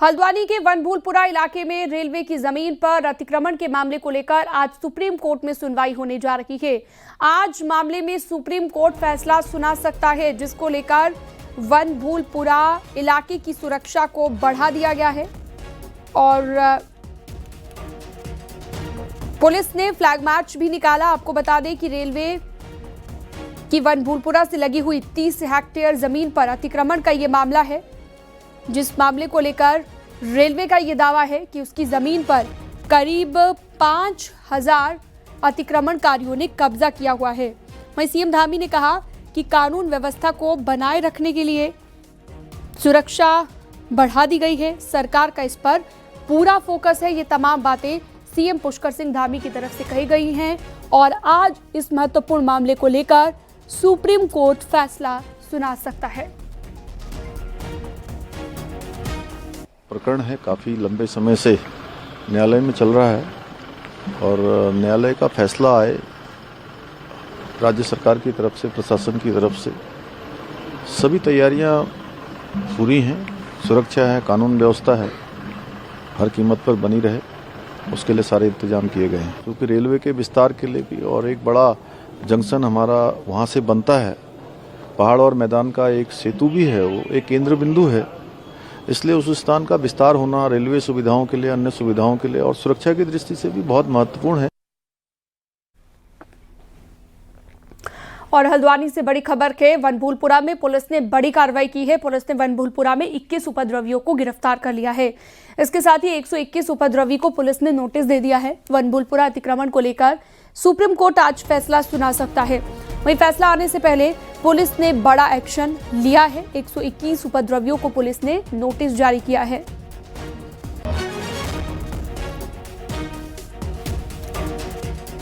हल्द्वानी के वनभूलपुरा इलाके में रेलवे की जमीन पर अतिक्रमण के मामले को लेकर आज सुप्रीम कोर्ट में सुनवाई होने जा रही है। आज मामले में सुप्रीम कोर्ट फैसला सुना सकता है, जिसको लेकर वनभूलपुरा इलाके की सुरक्षा को बढ़ा दिया गया है और पुलिस ने फ्लैग मार्च भी निकाला। आपको बता दें कि रेलवे की वनभूलपुरा से लगी हुई 30 हेक्टेयर जमीन पर अतिक्रमण का ये मामला है, जिस मामले को लेकर रेलवे का ये दावा है कि उसकी जमीन पर करीब 5000 अतिक्रमणकारियों ने कब्जा किया हुआ है। वहीं सीएम धामी ने कहा कि कानून व्यवस्था को बनाए रखने के लिए सुरक्षा बढ़ा दी गई है, सरकार का इस पर पूरा फोकस है। ये तमाम बातें सीएम पुष्कर सिंह धामी की तरफ से कही गई हैं और आज इस महत्वपूर्ण मामले को लेकर सुप्रीम कोर्ट फैसला सुना सकता है। प्रकरण है, काफ़ी लंबे समय से न्यायालय में चल रहा है और न्यायालय का फैसला आए राज्य सरकार की तरफ से, प्रशासन की तरफ से सभी तैयारियां पूरी हैं। सुरक्षा है, कानून व्यवस्था है, हर कीमत पर बनी रहे, उसके लिए सारे इंतजाम किए गए हैं। क्योंकि रेलवे के विस्तार के लिए भी और एक बड़ा जंक्शन हमारा वहाँ से बनता है, पहाड़ और मैदान का एक सेतु भी है, वो एक केंद्र बिंदु है, इसलिए उस स्थान का विस्तार होना रेलवे सुविधाओं के लिए, अन्य सुविधाओं के लिए और सुरक्षा की दृष्टि से भी बहुत महत्वपूर्ण है। और हल्द्वानी से बड़ी खबर है, वनभूलपुरा में पुलिस ने बड़ी कार्रवाई की है। पुलिस ने वनभूलपुरा में 21 उपद्रवियों को गिरफ्तार कर लिया है। इसके साथ ही 121 उपद्रवी को पुलिस ने नोटिस दे दिया है। वनभूलपुरा अतिक्रमण को लेकर सुप्रीम कोर्ट आज फैसला सुना सकता है। वहीं फैसला आने से पहले पुलिस ने बड़ा एक्शन लिया है। 121 उपद्रवियों को पुलिस ने नोटिस जारी किया है।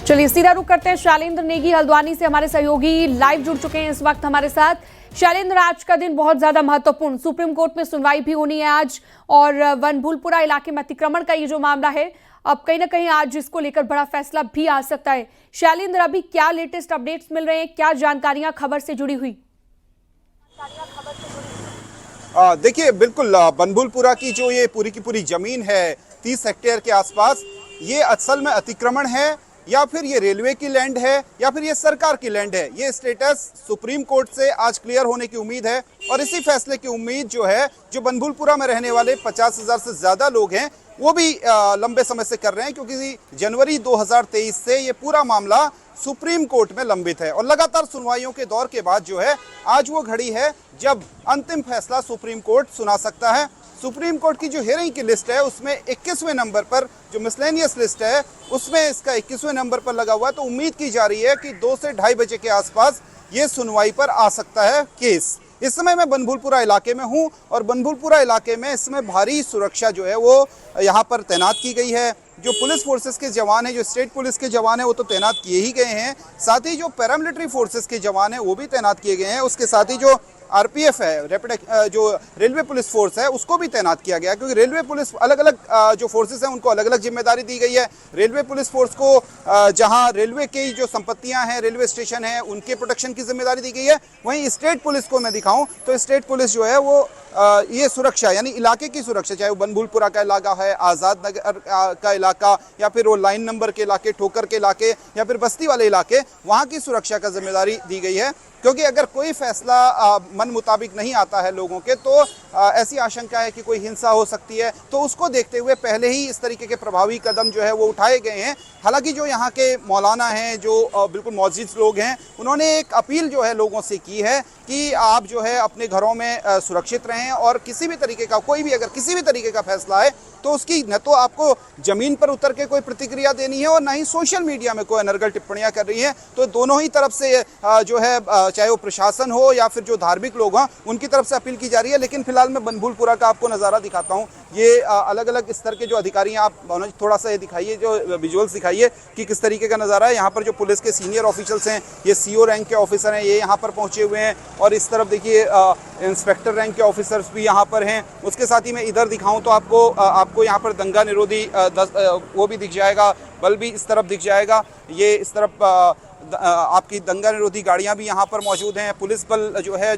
चलिए सीधा रुख करते हैं। शैलेंद्र नेगी हल्द्वानी से हमारे सहयोगी लाइव जुड़ चुके हैं इस वक्त हमारे साथ। शैलेंद्र, आज का दिन बहुत ज्यादा महत्वपूर्ण, सुप्रीम कोर्ट में सुनवाई भी होनी है आज और वनभूलपुरा इलाके में अतिक्रमण का ये जो मामला है, अब कहीं ना कहीं आज इसको लेकर बड़ा फैसला भी आ सकता है। शैलेंद्र, अभी क्या लेटेस्ट अपडेट्स मिल रहे हैं, क्या जानकारियां खबर से जुड़ी हुई? देखिए, बिल्कुल वनभूलपुरा की जो ये पूरी की पूरी जमीन है 30 हेक्टेयर के आसपास, ये असल में अतिक्रमण है या फिर ये रेलवे की लैंड है या फिर ये सरकार की लैंड है। ये स्टेटस सुप्रीम कोर्ट से आज क्लियर होने की उम्मीद है और इसी फैसले की उम्मीद जो है, जो वनभूलपुरा में रहने वाले 50,000 से ज्यादा लोग हैं वो भी लंबे समय से कर रहे हैं, क्योंकि जनवरी 2023 से ये पूरा मामला सुप्रीम कोर्ट में लंबित है और लगातार सुनवाइयों के दौर के बाद जो है आज वो घड़ी है जब अंतिम फैसला सुप्रीम कोर्ट सुना सकता है। सुप्रीम कोर्ट की जो हियरिंग की लिस्ट है उसमें 21वें नंबर पर, जो मिसलेनियस लिस्ट है उसमें इसका 21वें नंबर पर लगा हुआ है। तो उम्मीद की जा रही है कि 2 से ढाई बजे के आसपास ये सुनवाई पर आ सकता है केस। इस समय मैं वनभूलपुरा इलाके में हूं और वनभूलपुरा इलाके में इस समय भारी सुरक्षा जो है वो यहाँ पर तैनात की गई है। जो पुलिस फोर्सेस के जवान हैं, जो स्टेट पुलिस के जवान हैं, वो तो तैनात किए ही गए हैं, साथ ही जो पैरामिलिट्री फोर्सेस के जवान हैं वो भी तैनात किए गए हैं। उसके साथ ही जो आरपीएफ है, रैपिड जो रेलवे पुलिस फोर्स है, उसको भी तैनात किया गया, क्योंकि रेलवे पुलिस अलग अलग जो फोर्सेस हैं उनको अलग अलग जिम्मेदारी दी गई है। रेलवे पुलिस फोर्स को जहां रेलवे की जो संपत्तियां हैं, रेलवे स्टेशन है, उनके प्रोटेक्शन की जिम्मेदारी दी गई है। वहीं स्टेट पुलिस को मैं दिखाऊं तो स्टेट पुलिस जो है वो ये सुरक्षा यानी इलाके की सुरक्षा, चाहे वो वनभूलपुरा का इलाका है, आज़ाद नगर का इलाका या फिर वो लाइन नंबर के इलाके, ठोकर के इलाके या फिर बस्ती वाले इलाके, वहाँ की सुरक्षा का जिम्मेदारी दी गई है। क्योंकि अगर कोई फैसला मन मुताबिक नहीं आता है लोगों के, तो ऐसी आशंका है कि कोई हिंसा हो सकती है। तो उसको देखते हुए पहले ही इस तरीके के प्रभावी कदम जो है वो उठाए गए हैं। हालांकि जो यहाँ के मौलाना हैं, जो बिल्कुल मौजूद लोग हैं, उन्होंने एक अपील जो है लोगों से की है कि आप जो है अपने घरों में सुरक्षित रहें और किसी भी तरीके का, कोई भी अगर किसी भी तरीके का फैसला है तो उसकी न तो आपको जमीन पर उतर के कोई प्रतिक्रिया देनी है और ना ही सोशल मीडिया में कोई अनर्गल टिप्पणियां कर रही हैं। तो दोनों ही तरफ से जो है, चाहे वो प्रशासन हो या फिर जो धार्मिक लोग हों, उनकी तरफ से अपील की जा रही है। लेकिन फिलहाल मैं वनभूलपुरा का आपको नज़ारा दिखाता हूँ। ये अलग अलग स्तर के जो अधिकारी हैं, आप थोड़ा सा ये दिखाइए, जो विजुअल्स दिखाइए कि किस तरीके का नज़ारा है। यहाँ पर जो पुलिस के सीनियर ऑफिसर्स हैं, ये सीओ रैंक के ऑफिसर हैं, ये यहाँ पर पहुँचे हुए हैं और इस तरफ देखिए इंस्पेक्टर रैंक के ऑफिसर्स भी यहाँ पर हैं। उसके साथ ही मैं इधर दिखाऊँ तो आपको यहाँ पर दंगा निरोधी वो भी दिख जाएगा, बल भी इस तरफ दिख जाएगा। ये इस तरफ आपकी दंगा निरोधी गाड़ियां भी यहाँ पर मौजूद हैं, पुलिस बल जो है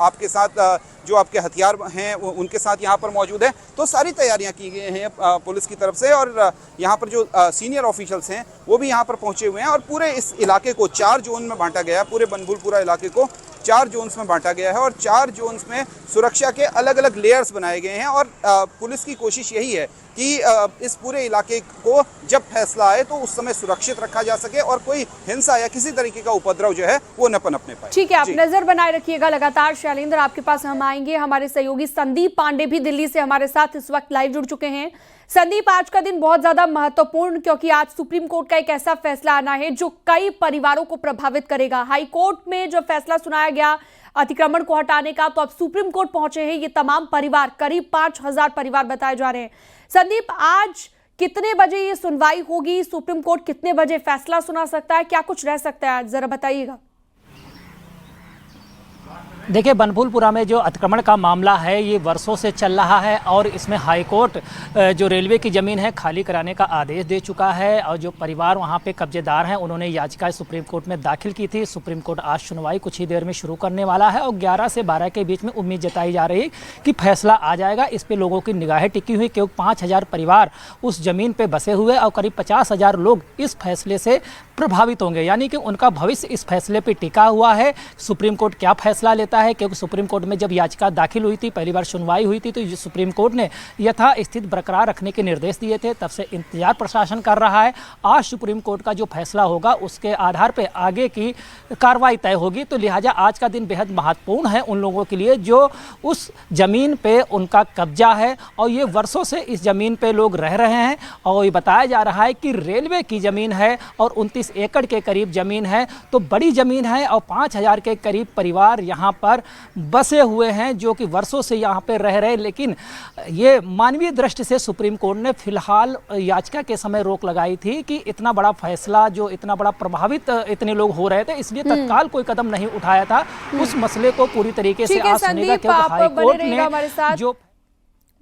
आपके साथ जो आपके हथियार हैं उनके साथ यहाँ पर मौजूद है। तो सारी तैयारियां की गई हैं पुलिस की तरफ से, और यहाँ पर जो सीनियर ऑफिशियल्स हैं वो भी यहाँ पर पहुँचे हुए हैं। और पूरे इस इलाके को 4 जोन में बांटा गया है, पूरे बनभूलपुरा इलाके को 4 जोन्स में बांटा गया है, और 4 जोन्स में सुरक्षा के अलग अलग लेयर्स बनाए गए हैं। और पुलिस की कोशिश यही है कि इस पूरे इलाके को जब फैसला आए तो उस समय सुरक्षित रखा जा सके और कोई हिंसा या किसी तरीके का उपद्रव जो है वो न पनपने पाए। ठीक है, आप नजर बनाए रखिएगा लगातार। शैलेंद्र, आपके पास हम आएंगे। हमारे सहयोगी संदीप पांडे भी दिल्ली से हमारे साथ इस वक्त लाइव जुड़ चुके हैं। संदीप, आज का दिन बहुत ज्यादा महत्वपूर्ण, क्योंकि आज सुप्रीम कोर्ट का एक ऐसा फैसला आना है जो कई परिवारों को प्रभावित करेगा। हाई कोर्ट में जो फैसला सुनाया गया अतिक्रमण को हटाने का, तो अब सुप्रीम कोर्ट पहुंचे हैं ये तमाम परिवार, करीब 5000 परिवार बताए जा रहे हैं। संदीप, आज कितने बजे ये सुनवाई होगी? सुप्रीम कोर्ट कितने बजे फैसला सुना सकता है? क्या कुछ रह सकता है आज, जरा बताइएगा। देखिए, बनभूलपुरा में जो अतिक्रमण का मामला है ये वर्षों से चल रहा है, और इसमें हाई कोर्ट जो रेलवे की ज़मीन है खाली कराने का आदेश दे चुका है, और जो परिवार वहां पे कब्जेदार हैं उन्होंने याचिका सुप्रीम कोर्ट में दाखिल की थी। सुप्रीम कोर्ट आज सुनवाई कुछ ही देर में शुरू करने वाला है, और 11 से 12 के बीच में उम्मीद जताई जा रही है कि फैसला आ जाएगा। इस पर लोगों की निगाहें टिकी हुई, क्योंकि 5000 परिवार उस ज़मीन पर बसे हुए और करीब 50,000 लोग इस फैसले से प्रभावित होंगे, यानी कि उनका भविष्य इस फैसले पर टिका हुआ है। सुप्रीम कोर्ट क्या फैसला लेता है, क्योंकि सुप्रीम कोर्ट में जब याचिका दाखिल हुई थी, पहली बार सुनवाई हुई थी, तो सुप्रीम कोर्ट ने यथास्थिति बरकरार रखने के निर्देश दिए थे। तब से इंतजार प्रशासन कर रहा है। आज सुप्रीम कोर्ट का जो फैसला होगा उसके आधार पर आगे की कार्रवाई तय होगी। तो लिहाजा आज का दिन बेहद महत्वपूर्ण है उन लोगों के लिए जो उस जमीन पे उनका कब्जा है, और ये वर्षों से इस जमीन पे लोग रह रहे हैं। और ये बताया जा रहा है कि रेलवे की ज़मीन है और 29 एकड़ के करीब ज़मीन है, तो बड़ी ज़मीन है, और 5000 के करीब परिवार यहाँ पर बसे हुए हैं जो कि वर्षों से यहाँ पे रह रहे। लेकिन ये मानवीय दृष्टि से सुप्रीम कोर्ट ने फिलहाल याचिका के समय रोक लगाई थी कि इतना बड़ा फैसला, जो इतना बड़ा प्रभावित इतने लोग हो रहे थे, इसलिए तत्काल कोई कदम नहीं उठाया था उस मसले को पूरी तरीके से आज सुनेगा, क्योंकि हाई कोर्ट ने जो।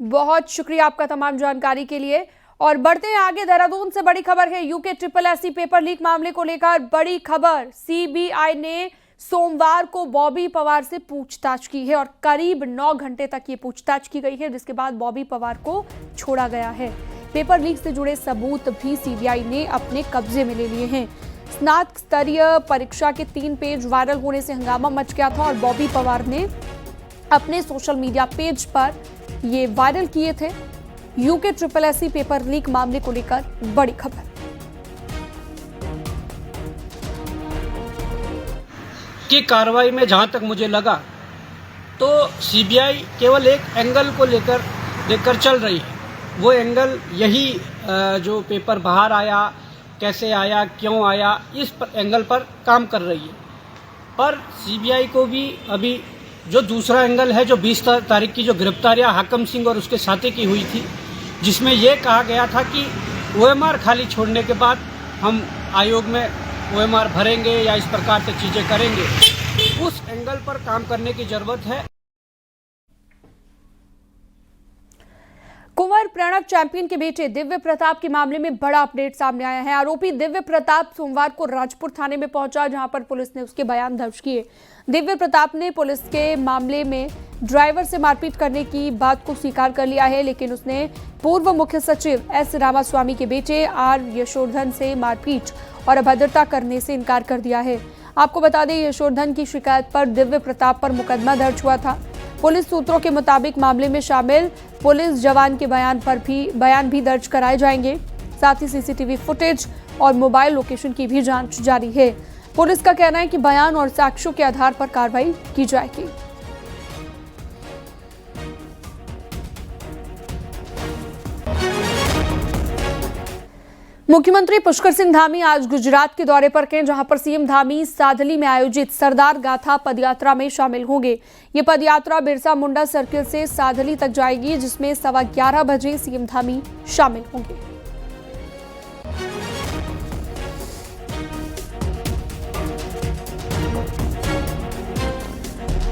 बहुत शुक्रिया आपका तमाम जानकारी के लिए। और बढ़ते हैं आगे, देहरादून से बड़ी खबर है। यूके SSSC पेपर लीक मामले को लेकर बड़ी खबर। CBI ने सोमवार को बॉबी पवार से पूछताछ की है, और करीब 9 घंटे तक ये पूछताछ की गई है, जिसके बाद बॉबी पवार को छोड़ा गया है। पेपर लीक से जुड़े सबूत भी CBI ने अपने कब्जे में ले लिए हैं। स्नातक स्तरीय परीक्षा के 3 पेज वायरल होने से हंगामा मच गया था, और बॉबी पवार ने अपने सोशल मीडिया पेज पर ये वायरल किए थे। यूके SSSC पेपर लीक मामले को लेकर बड़ी खबर। की कार्रवाई में जहां तक मुझे लगा तो CBI केवल एक एंगल को लेकर चल रही है। वो एंगल यही जो पेपर बाहर आया, कैसे आया, क्यों आया, इस एंगल पर काम कर रही है। पर CBI को भी अभी जो दूसरा एंगल है, जो 20 तारीख की जो गिरफ्तारियां हाकम सिंह और उसके साथी की हुई थी, जिसमें यह कहा गया था कि OMR खाली छोड़ने के बाद हम आयोग में OMR भरेंगे या इस प्रकार से चीजें करेंगे, उस एंगल पर काम करने की जरूरत है। कुंवर प्रणब चैंपियन के बेटे दिव्य प्रताप के मामले में बड़ा अपडेट सामने आया है। आरोपी दिव्य प्रताप सोमवार को राजपुर थाने में पहुंचा, जहां पर पुलिस ने उसके बयान दर्ज किए। दिव्य प्रताप ने पुलिस के मामले में ड्राइवर से मारपीट करने की बात को स्वीकार कर लिया है, लेकिन उसने पूर्व मुख्य सचिव S रामास्वामी के बेटे R यशोधन से मारपीट और अभद्रता करने से इनकार कर दिया है। आपको बता दें, यशोधन की शिकायत पर दिव्य प्रताप पर मुकदमा दर्ज हुआ था। पुलिस सूत्रों के मुताबिक मामले में शामिल पुलिस जवान के बयान भी दर्ज कराए जाएंगे। साथ ही CCTV फुटेज और मोबाइल लोकेशन की भी जांच जारी है। पुलिस का कहना है कि बयान और साक्ष्यों के आधार पर कार्रवाई की जाएगी। मुख्यमंत्री पुष्कर सिंह धामी आज गुजरात के दौरे पर हैं, जहां पर CM धामी साधली में आयोजित सरदार गाथा पदयात्रा में शामिल होंगे। ये पदयात्रा बिरसा मुंडा सर्किल से साधली तक जाएगी, जिसमें 11:15 बजे CM धामी शामिल होंगे।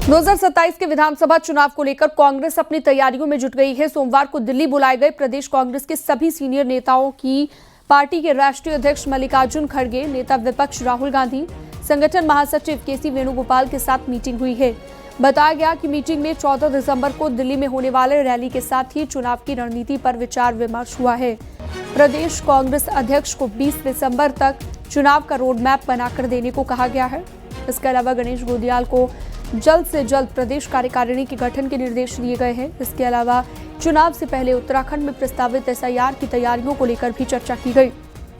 दो 2027 के विधानसभा चुनाव को लेकर कांग्रेस अपनी तैयारियों में जुट गई है। सोमवार को दिल्ली बुलाए गए प्रदेश कांग्रेस के सभी सीनियर नेताओं की पार्टी के राष्ट्रीय अध्यक्ष मल्लिकार्जुन खड़गे, नेता विपक्ष राहुल गांधी, संगठन महासचिव केसी वेणुगोपाल के साथ मीटिंग हुई है। बताया गया कि मीटिंग में 14 दिसंबर को दिल्ली में होने वाले रैली के साथ ही चुनाव की रणनीति पर विचार विमर्श हुआ है। प्रदेश कांग्रेस अध्यक्ष को 20 दिसंबर तक चुनाव का रोड मैप बनाकर देने को कहा गया है। इसके अलावा गणेश गोदियाल को जल्द से जल्द प्रदेश कार्यकारिणी के गठन के निर्देश दिए गए हैं। इसके अलावा चुनाव से पहले उत्तराखंड में प्रस्तावित SIR की तैयारियों को लेकर भी चर्चा की गई।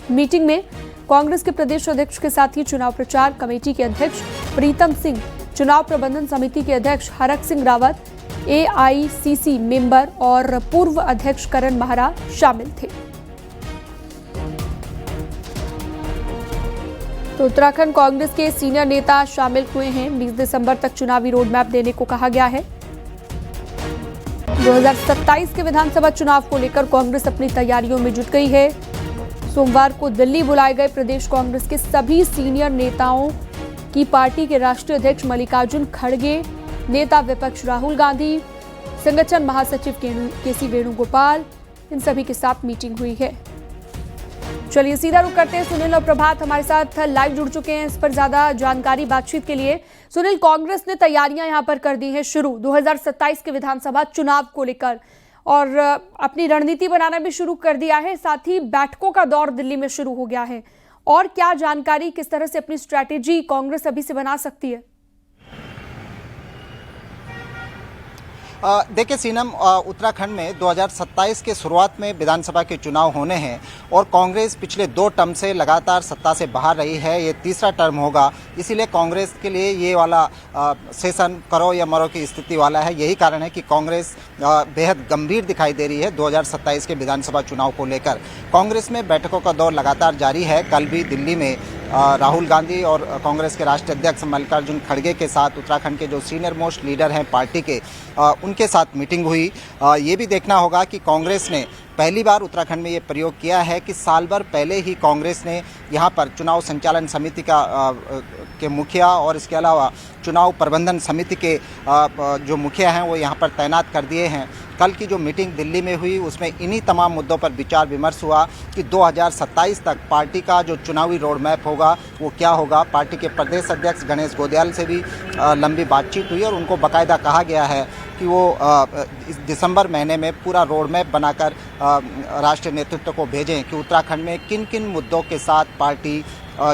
मीटिंग में कांग्रेस के प्रदेश अध्यक्ष के साथ ही चुनाव प्रचार कमेटी के अध्यक्ष प्रीतम सिंह, चुनाव प्रबंधन समिति के अध्यक्ष हरक सिंह रावत, AICC मेंबर और पूर्व अध्यक्ष करण महरा शामिल थे। तो उत्तराखंड कांग्रेस के सीनियर नेता शामिल हुए हैं। 20 दिसंबर तक चुनावी रोड मैप देने को कहा गया है। 2027 के विधानसभा चुनाव को लेकर कांग्रेस अपनी तैयारियों में जुट गई है। सोमवार को दिल्ली बुलाए गए प्रदेश कांग्रेस के सभी सीनियर नेताओं की पार्टी के राष्ट्रीय अध्यक्ष मल्लिकार्जुन खड़गे, नेता विपक्ष राहुल गांधी, संगठन महासचिव केसी वेणुगोपाल, इन सभी के साथ मीटिंग हुई है। चलिए सीधा रुख करते हैं। सुनील और प्रभात हमारे साथ लाइव जुड़ चुके हैं इस पर ज्यादा जानकारी बातचीत के लिए। सुनील, कांग्रेस ने तैयारियां यहां पर कर दी हैं शुरू 2027 के विधानसभा चुनाव को लेकर और अपनी रणनीति बनाना भी शुरू कर दिया है। साथ ही बैठकों का दौर दिल्ली में शुरू हो गया है। और क्या जानकारी, किस तरह से अपनी स्ट्रैटेजी कांग्रेस अभी से बना सकती है? देखिए सीनम, उत्तराखंड में 2027 के शुरुआत में विधानसभा के चुनाव होने हैं और कांग्रेस पिछले 2 टर्म से लगातार सत्ता से बाहर रही है। ये तीसरा टर्म होगा, इसीलिए कांग्रेस के लिए ये वाला सेशन करो या मरो की स्थिति वाला है। यही कारण है कि कांग्रेस बेहद गंभीर दिखाई दे रही है 2027 के विधानसभा चुनाव को लेकर। कांग्रेस में बैठकों का दौर लगातार जारी है। कल भी दिल्ली में राहुल गांधी और कांग्रेस के राष्ट्रीय अध्यक्ष मल्लिकार्जुन खड़गे के साथ उत्तराखंड के जो सीनियर मोस्ट लीडर हैं पार्टी के, उनके साथ मीटिंग हुई। ये भी देखना होगा कि कांग्रेस ने पहली बार उत्तराखंड में ये प्रयोग किया है कि साल भर पहले ही कांग्रेस ने यहाँ पर चुनाव संचालन समिति के मुखिया और इसके अलावा चुनाव प्रबंधन समिति के जो मुखिया हैं वो यहाँ पर तैनात कर दिए हैं। कल की जो मीटिंग दिल्ली में हुई उसमें इन्हीं तमाम मुद्दों पर विचार विमर्श हुआ कि 2027 तक पार्टी का जो चुनावी रोड मैप होगा वो क्या होगा। पार्टी के प्रदेश अध्यक्ष गणेश गोदियाल से भी लंबी बातचीत हुई और उनको बाकायदा कहा गया है कि वो इस दिसंबर महीने में पूरा रोड मैप बनाकर राष्ट्रीय नेतृत्व को भेजें कि उत्तराखंड में किन किन मुद्दों के साथ पार्टी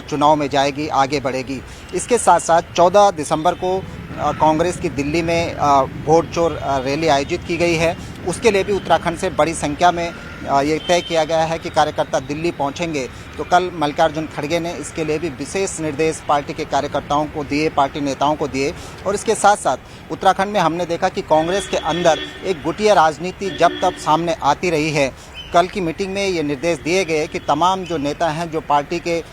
चुनाव में जाएगी, आगे बढ़ेगी। इसके साथ साथ 14 दिसंबर को कांग्रेस की दिल्ली में वोट चोर रैली आयोजित की गई है। उसके लिए भी उत्तराखंड से बड़ी संख्या में ये तय किया गया है कि कार्यकर्ता दिल्ली पहुंचेंगे। तो कल मल्लिकार्जुन खड़गे ने इसके लिए भी विशेष निर्देश पार्टी के कार्यकर्ताओं को दिए, पार्टी नेताओं को दिए। और इसके साथ साथ उत्तराखंड में हमने देखा कि कांग्रेस के अंदर एक गुटिया राजनीति जब तब सामने आती रही है। कल की मीटिंग में ये निर्देश दिए गए कि तमाम जो नेता हैं, जो पार्टी के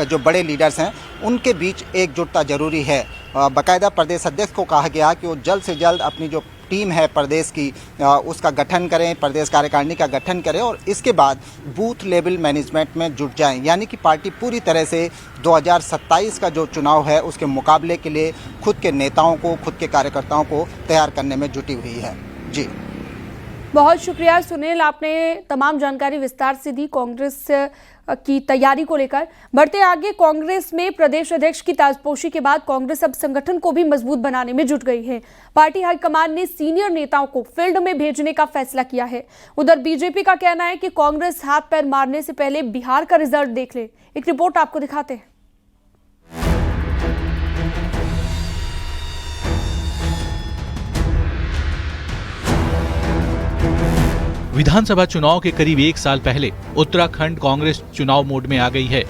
जो बड़े लीडर्स हैं, उनके बीच एकजुटता जरूरी है। बाकायदा प्रदेश अध्यक्ष को कहा गया कि वो जल्द से जल्द अपनी जो टीम है प्रदेश की उसका गठन करें, प्रदेश कार्यकारिणी का गठन करें और इसके बाद बूथ लेवल मैनेजमेंट में जुट जाएं। यानी कि पार्टी पूरी तरह से 2027 का जो चुनाव है उसके मुकाबले के लिए खुद के नेताओं को, खुद के कार्यकर्ताओं को तैयार करने में जुटी हुई है। जी बहुत शुक्रिया सुनील, आपने तमाम जानकारी विस्तार से दी कांग्रेस की तैयारी को लेकर। बढ़ते आगे, कांग्रेस में प्रदेश अध्यक्ष की ताजपोशी के बाद कांग्रेस अब संगठन को भी मजबूत बनाने में जुट गई है। पार्टी हाईकमान ने सीनियर नेताओं को फील्ड में भेजने का फैसला किया है। उधर बीजेपी का कहना है कि कांग्रेस हाथ पैर मारने से पहले बिहार का रिजल्ट देख ले। एक रिपोर्ट आपको दिखाते हैं। विधानसभा चुनाव के करीब 1 साल पहले उत्तराखंड कांग्रेस चुनाव मोड में आ गई है।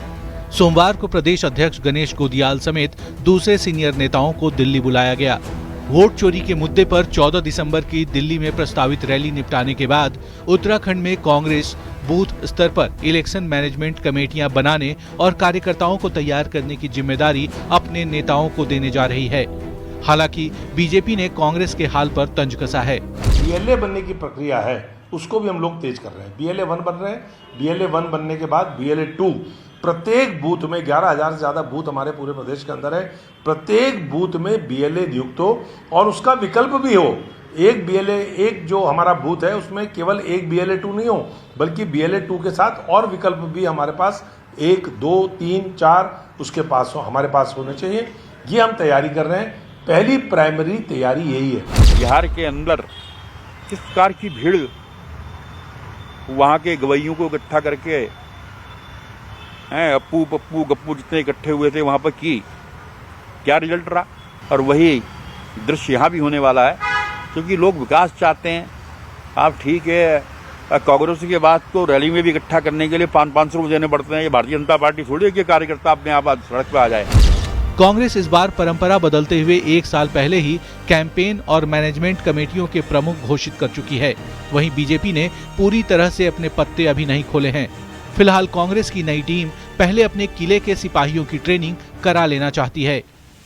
सोमवार को प्रदेश अध्यक्ष गणेश गोदियाल समेत दूसरे सीनियर नेताओं को दिल्ली बुलाया गया। वोट चोरी के मुद्दे पर 14 दिसंबर की दिल्ली में प्रस्तावित रैली निपटाने के बाद उत्तराखंड में कांग्रेस बूथ स्तर पर इलेक्शन मैनेजमेंट कमेटियां बनाने और कार्यकर्ताओं को तैयार करने की जिम्मेदारी अपने नेताओं को देने जा रही है। हालांकि बीजेपी ने कांग्रेस के हाल पर तंज कसा है। BLA बनने की प्रक्रिया है उसको भी हम लोग तेज कर रहे हैं। BLA 1 बन रहे हैं। BLA 1 बनने के बाद BLA 2 प्रत्येक बूथ में 11,000 से ज्यादा बूथ हमारे पूरे प्रदेश के अंदर है। प्रत्येक बूथ में BLA नियुक्त हो और उसका विकल्प भी हो। एक जो हमारा बूथ है उसमें केवल एक BLA 2 नहीं हो, बल्कि BLA 2 के साथ और विकल्प भी हमारे पास 1, 2, 3, 4 उसके पास हमारे पास होने चाहिए। ये हम तैयारी कर रहे हैं। पहली प्राइमरी तैयारी यही है। बिहार के अंदर किस प्रकार की भीड़ वहाँ के गवैयों को इकट्ठा करके अप्पू पप्पू गप्पू जितने इकट्ठे हुए थे वहाँ पर की, क्या रिजल्ट रहा। और वही दृश्य यहाँ भी होने वाला है, क्योंकि लोग विकास चाहते हैं। आप ठीक है, कांग्रेस के बाद तो रैली में भी इकट्ठा करने के लिए 500 रुपये देने पड़ते हैं। ये भारतीय जनता पार्टी थोड़ी है कि कार्यकर्ता अपने आप सड़क पर आ जाए। कांग्रेस इस बार परंपरा बदलते हुए 1 साल पहले ही कैंपेन और मैनेजमेंट कमेटियों के प्रमुख घोषित कर चुकी है। वहीं बीजेपी ने पूरी तरह से अपने पत्ते अभी नहीं खोले हैं। फिलहाल कांग्रेस की नई टीम पहले अपने किले के सिपाहियों की ट्रेनिंग करा लेना चाहती है।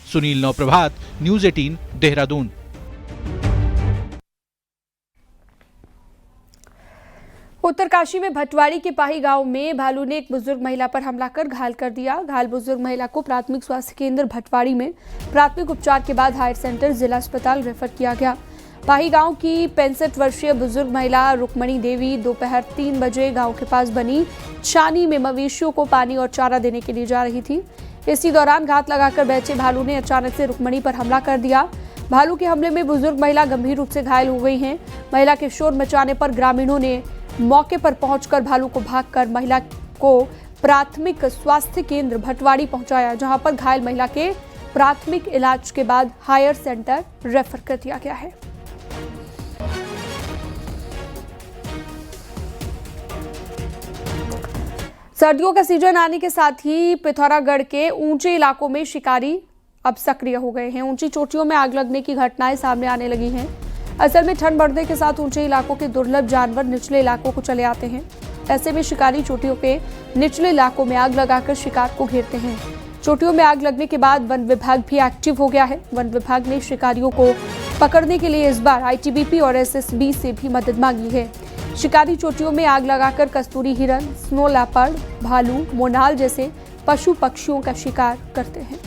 सुनील नौप्रभात, न्यूज़ 18, देहरादून। उत्तरकाशी में भटवाड़ी के पाही गांव में भालू ने एक बुजुर्ग महिला पर हमला कर घायल कर दिया। घायल बुजुर्ग महिला को प्राथमिक स्वास्थ्य केंद्र भटवाड़ी में प्राथमिक उपचार के बाद हायर सेंटर जिला अस्पताल रेफर किया गया। पाही गांव की 65 वर्षीय बुजुर्ग महिला रुक्मणी देवी दोपहर 3 बजे गांव के पास बनी छानी में मवेशियों को पानी और चारा देने के लिए जा रही थी। इसी दौरान घात लगाकर बैठे भालू ने अचानक से रुक्मणी पर हमला कर दिया। भालू के हमले में बुजुर्ग महिला गंभीर रूप से घायल हो गई हैं। महिला के शोर मचाने पर ग्रामीणों ने मौके पर पहुंचकर भालू को भागकर महिला को प्राथमिक स्वास्थ्य केंद्र भटवाड़ी पहुंचाया, जहां पर घायल महिला के प्राथमिक इलाज के बाद हायर सेंटर रेफर कर दिया गया है। सर्दियों का सीजन आने के साथ ही पिथौरागढ़ के ऊंचे इलाकों में शिकारी अब सक्रिय हो गए हैं। ऊंची चोटियों में आग लगने की घटनाएं सामने आने लगी हैं। असल में ठंड बढ़ने के साथ ऊंचे इलाकों के दुर्लभ जानवर निचले इलाकों को चले आते हैं। ऐसे में शिकारी चोटियों के निचले इलाकों में आग लगाकर शिकार को घेरते हैं। चोटियों में आग लगने के बाद वन विभाग भी एक्टिव हो गया है। वन विभाग ने शिकारियों को पकड़ने के लिए इस बार ITBP और SSB से भी मदद मांगी है। शिकारी चोटियों में आग लगाकर कस्तूरी हिरन, स्नो लेपर्ड, भालू, मोनाल जैसे पशु पक्षियों का शिकार करते हैं।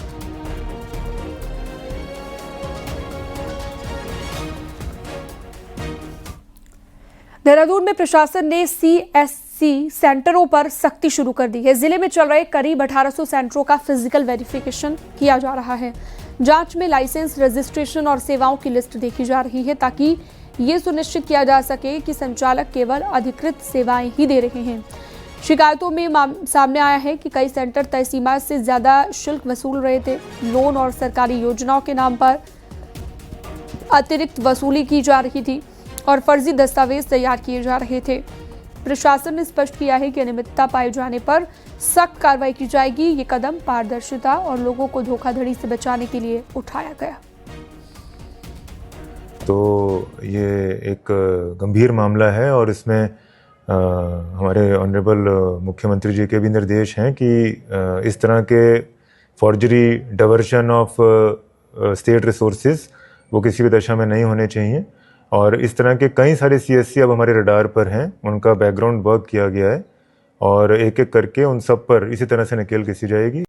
देहरादून में प्रशासन ने CSC सेंटरों पर सख्ती शुरू कर दी है। जिले में चल रहे करीब 1800 सेंटरों का फिजिकल वेरिफिकेशन किया जा रहा है। जांच में लाइसेंस, रजिस्ट्रेशन और सेवाओं की लिस्ट देखी जा रही है, ताकि ये सुनिश्चित किया जा सके कि संचालक केवल अधिकृत सेवाएं ही दे रहे हैं। शिकायतों में सामने आया है कि कई सेंटर तय सीमा से ज्यादा शुल्क वसूल रहे थे। लोन और सरकारी योजनाओं के नाम पर अतिरिक्त वसूली की जा रही थी और फर्जी दस्तावेज तैयार किए जा रहे थे। प्रशासन ने स्पष्ट किया है कि अनियमितता पाए जाने पर सख्त कार्रवाई की जाएगी। ये कदम पारदर्शिता और लोगों को धोखाधड़ी से बचाने के लिए उठाया गया। तो ये एक गंभीर मामला है और इसमें हमारे ऑनरेबल मुख्यमंत्री जी के भी निर्देश हैं कि इस तरह के forgery, diversion of state resources वो किसी भी दशा में नहीं होने चाहिए। और इस तरह के कई सारे CSC अब हमारे रडार पर हैं, उनका बैकग्राउंड वर्क किया गया है और एक एक करके उन सब पर इसी तरह से नकेल कसी जाएगी।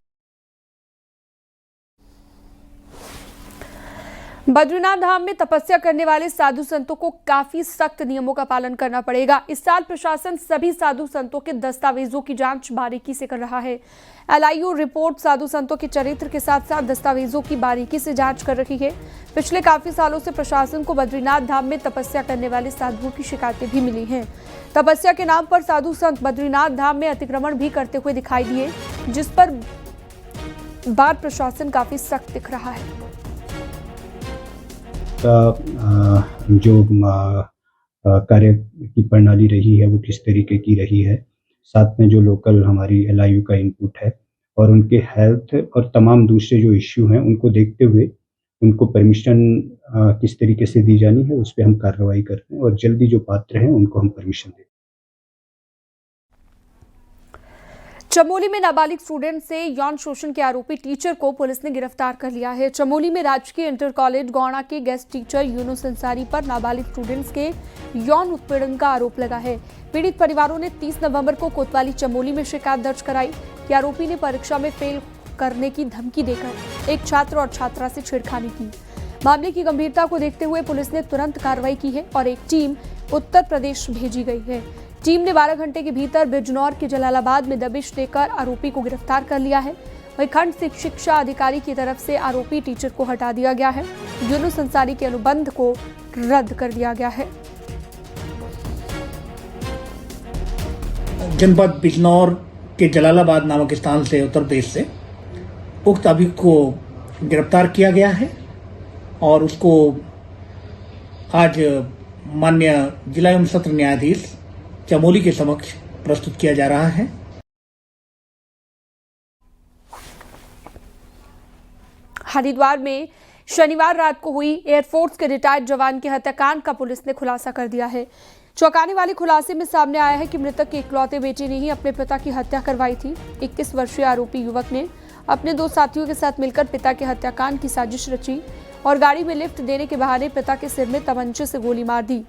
बद्रीनाथ धाम में तपस्या करने वाले साधु संतों को काफी सख्त नियमों का पालन करना पड़ेगा। इस साल प्रशासन सभी साधु संतों के दस्तावेजों की जांच बारीकी से कर रहा है। LIU रिपोर्ट साधु संतों के चरित्र के साथ साथ दस्तावेजों की बारीकी से जांच कर रही है। पिछले काफी सालों से प्रशासन को बद्रीनाथ धाम में तपस्या करने वाले साधुओं की शिकायतें भी मिली हैं। तपस्या के नाम पर साधु संत बद्रीनाथ धाम में अतिक्रमण भी करते हुए दिखाई दिए, जिस पर बार प्रशासन काफी सख्त दिख रहा है। जो कार्य की प्रणाली रही है वो किस तरीके की रही है, साथ में जो लोकल हमारी LIU का इनपुट है और उनके हेल्थ और तमाम दूसरे जो इश्यू हैं उनको देखते हुए उनको परमिशन किस तरीके से दी जानी है उस पर हम कार्रवाई करते हैं और जल्दी जो पात्र हैं उनको हम परमिशन देते हैं। चमोली में नाबालिग स्टूडेंट से यौन शोषण के आरोपी टीचर को पुलिस ने गिरफ्तार कर लिया है। चमोली में राजकीय इंटर कॉलेज गौड़ा के गेस्ट टीचर यूनुस अंसारी पर नाबालिग स्टूडेंट्स के यौन उत्पीड़न का आरोप लगा है। पीड़ित परिवारों ने 30 नवंबर को कोतवाली चमोली में शिकायत दर्ज कराई कि आरोपी ने परीक्षा में फेल करने की धमकी देकर एक छात्र और छात्रा से छेड़खानी की। मामले की गंभीरता को देखते हुए पुलिस ने तुरंत कार्रवाई की है और एक टीम उत्तर प्रदेश भेजी गई है। टीम ने 12 घंटे के भीतर बिजनौर के जलालाबाद में दबिश देकर आरोपी को गिरफ्तार कर लिया है। वहीं खंड शिक्षा अधिकारी की तरफ से आरोपी टीचर को हटा दिया गया है। यूनुस अंसारी के अनुबंध को रद्द कर दिया गया है। जनपद बिजनौर के जलालाबाद नामक स्थान से उत्तर प्रदेश से उक्त अभियुक्त को गिरफ्तार किया गया है और उसको आज माननीय जिला एवं सत्र न्यायाधीश चमोली के समक्ष प्रस्तुत किया जा रहा है। हरिद्वार में शनिवार रात को हुई एयरफोर्स के रिटायर्ड जवान के हत्याकांड का पुलिस ने खुलासा कर दिया है। चौंकाने वाले खुलासे में सामने आया है कि मृतक के इकलौते बेटे ने ही अपने पिता की हत्या करवाई थी। 21 वर्षीय आरोपी युवक ने अपने 2 साथियों के साथ मिलकर पिता के हत्याकांड की साजिश रची और गाड़ी में लिफ्ट देने के बहाने पिता के सिर में तमंचे से गोली मार दी।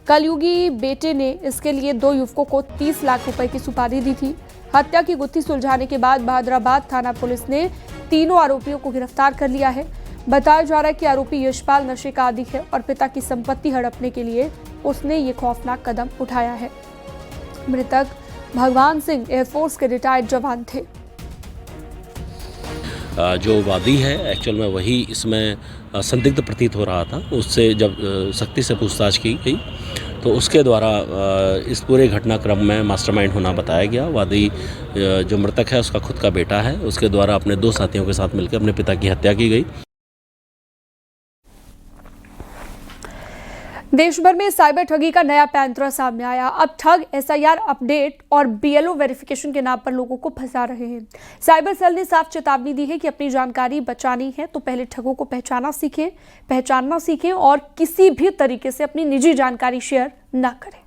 कलयुगी बेटे ने इसके लिए 2 युवकों को 30 लाख रुपए की सुपारी दी थी। हत्या की गुत्थी सुलझाने के बाद बहादुराबाद थाना पुलिस ने तीनों आरोपियों को गिरफ्तार कर लिया है। बताया जा रहा है कि आरोपी यशपाल नशे का आदी है और पिता की संपत्ति हड़पने के लिए उसने ये खौफनाक कदम उठाया है। मृतक भगवान सिंह एयरफोर्स के रिटायर्ड जवान थे। जो वादी है एक्चुअल में वही इसमें संदिग्ध प्रतीत हो रहा था। उससे जब सख्ती से पूछताछ की गई तो उसके द्वारा इस पूरे घटनाक्रम में मास्टरमाइंड होना बताया गया। वादी जो मृतक है उसका खुद का बेटा है। उसके द्वारा अपने 2 साथियों के साथ मिलकर अपने पिता की हत्या की गई। देश भर में साइबर ठगी का नया पैंतरा सामने आया। अब ठग एसआईआर अपडेट और बीएलओ वेरिफिकेशन के नाम पर लोगों को फंसा रहे हैं। साइबर सेल ने साफ चेतावनी दी है कि अपनी जानकारी बचानी है तो पहले ठगों को पहचानना सीखें और किसी भी तरीके से अपनी निजी जानकारी शेयर न करें।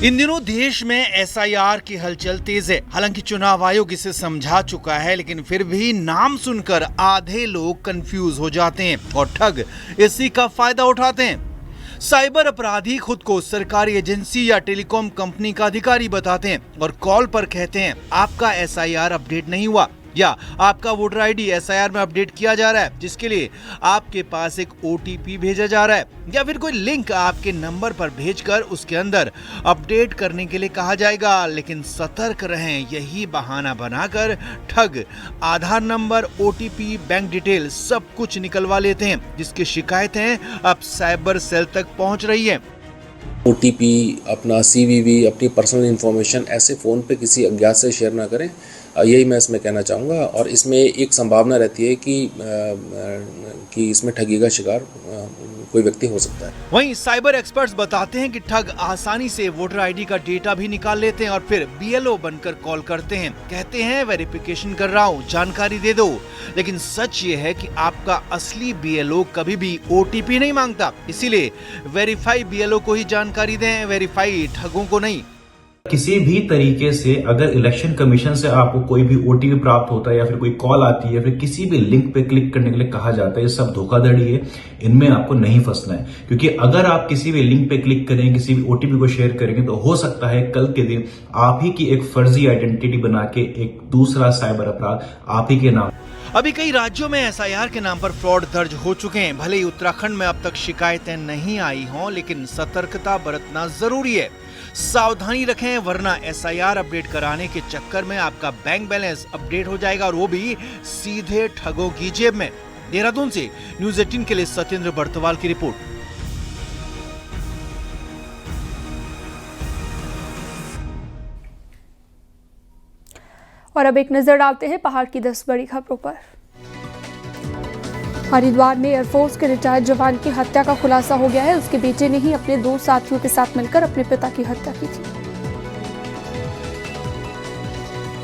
इन दिनों देश में एसआईआर की हलचल तेज है। हालांकि चुनाव आयोग इसे समझा चुका है, लेकिन फिर भी नाम सुनकर आधे लोग कंफ्यूज हो जाते हैं और ठग इसी का फायदा उठाते हैं। साइबर अपराधी खुद को सरकारी एजेंसी या टेलीकॉम कंपनी का अधिकारी बताते हैं और कॉल पर कहते हैं आपका एसआईआर अपडेट नहीं हुआ या आपका वोटर आईडी एसआईआर में अपडेट किया जा रहा है, जिसके लिए आपके पास एक ओटीपी भेजा जा रहा है या फिर कोई लिंक आपके नंबर पर भेजकर उसके अंदर अपडेट करने के लिए कहा जाएगा। लेकिन सतर्क रहें, यही बहाना बनाकर ठग आधार नंबर, ओटीपी, बैंक डिटेल सब कुछ निकलवा लेते हैं, जिसकी शिकायतें अब साइबर सेल तक पहुंच रही है। ओटीपी, अपना सीवीवी, अपनी पर्सनल इंफॉर्मेशन ऐसे फ़ोन पे किसी अज्ञात से शेयर ना करें, यही मैं इसमें कहना चाहूँगा। और इसमें एक संभावना रहती है कि इसमें ठगी का शिकार कोई व्यक्ति हो सकता है। वहीं साइबर एक्सपर्ट्स बताते हैं कि ठग आसानी से वोटर आईडी का डेटा भी निकाल लेते हैं और फिर बीएलओ बनकर कॉल करते हैं, कहते हैं वेरिफिकेशन कर रहा हूँ, जानकारी दे दो। लेकिन सच ये है कि आपका असली बीएलओ कभी भी ओटीपी नहीं मांगता, इसीलिए वेरीफाई बीएलओ को ही जानकारी दें, वेरीफाई ठगों को नहीं। किसी भी तरीके से अगर इलेक्शन कमीशन से आपको कोई भी ओटीपी प्राप्त होता है या फिर कोई कॉल आती है या फिर किसी भी लिंक पे क्लिक करने के लिए कहा जाता है, ये सब धोखाधड़ी है, इनमें आपको नहीं फंसना है। क्योंकि अगर आप किसी भी लिंक पे क्लिक करेंगे, किसी भी ओटीपी को शेयर करेंगे, तो हो सकता है कल के दिन आप ही की एक फर्जी आइडेंटिटी बना के एक दूसरा साइबर अपराध आप ही के नाम। अभी कई राज्यों में एसआईआर के नाम पर फ्रॉड दर्ज हो चुके हैं। भले ही उत्तराखंड में अब तक शिकायतें नहीं आई हों, लेकिन सतर्कता बरतना जरूरी है। सावधानी रखें, वरना एसआईआर अपडेट कराने के चक्कर में आपका बैंक बैलेंस अपडेट हो जाएगा और वो भी सीधे ठगों की जेब में। देहरादून से न्यूज़ 18 के लिए सत्येंद्र बर्तवाल की रिपोर्ट। और अब एक नजर डालते हैं पहाड़ की 10 बड़ी खबरों पर। हरिद्वार में एयरफोर्स के रिटायर्ड जवान की हत्या का खुलासा हो गया है। उसके बेटे ने ही अपने 2 साथियों के साथ मिलकर अपने पिता की हत्या की थी।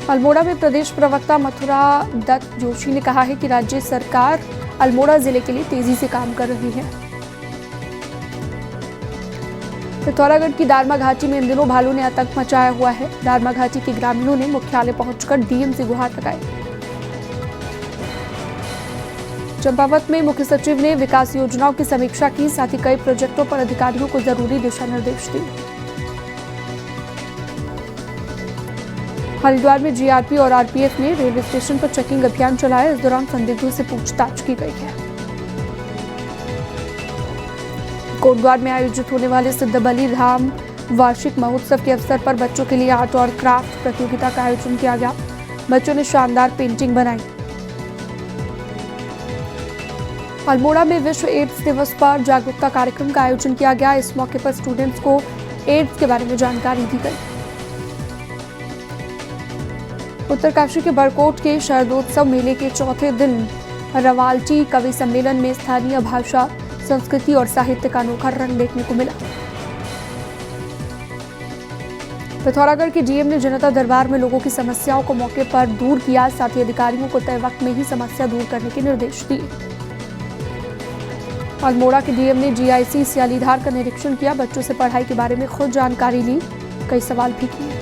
अल्मोड़ा में प्रदेश प्रवक्ता मथुरा दत्त जोशी ने कहा है कि राज्य सरकार अल्मोड़ा जिले के लिए तेजी से काम कर रही है। पिथौरागढ़ की दारमा घाटी में इन दिनों भालू ने आतंक मचाया हुआ है। दारमा घाटी के ग्रामीणों ने मुख्यालय पहुंचकर डीएम से गुहार लगाई। चंपावत में मुख्य सचिव ने विकास योजनाओं की समीक्षा की, साथ ही कई प्रोजेक्टों पर अधिकारियों को जरूरी दिशा निर्देश दिए। हरिद्वार में जीआरपी और आरपीएफ ने रेलवे स्टेशन पर चेकिंग अभियान चलाया। इस दौरान संदिग्धों से पूछताछ की गई है। कोटद्वार में आयोजित होने वाले सिद्ध बलि धाम वार्षिक महोत्सव के अवसर पर बच्चों के लिए आर्ट और क्राफ्ट प्रतियोगिता का आयोजन किया गया। बच्चों ने शानदार पेंटिंग बनाई। अल्मोड़ा में विश्व एड्स दिवस पर जागरूकता कार्यक्रम का आयोजन किया गया। इस मौके पर स्टूडेंट्स को एड्स के बारे में जानकारी दी गई। उत्तरकाशी के बरकोट के शरदोत्सव मेले के चौथे दिन रवाल्टी कवि सम्मेलन में स्थानीय भाषा, संस्कृति और साहित्य का अनोखा रंग देखने को मिला। पिथौरागढ़ के डीएम ने जनता दरबार में लोगों की समस्याओं को मौके पर दूर किया। साथ ही अधिकारियों को तय वक्त में ही समस्या दूर करने के निर्देश दिए। अल्मोड़ा के डीएम ने जीआईसी सियालीधार का निरीक्षण किया। बच्चों से पढ़ाई के बारे में खुद जानकारी ली, कई सवाल भी किए।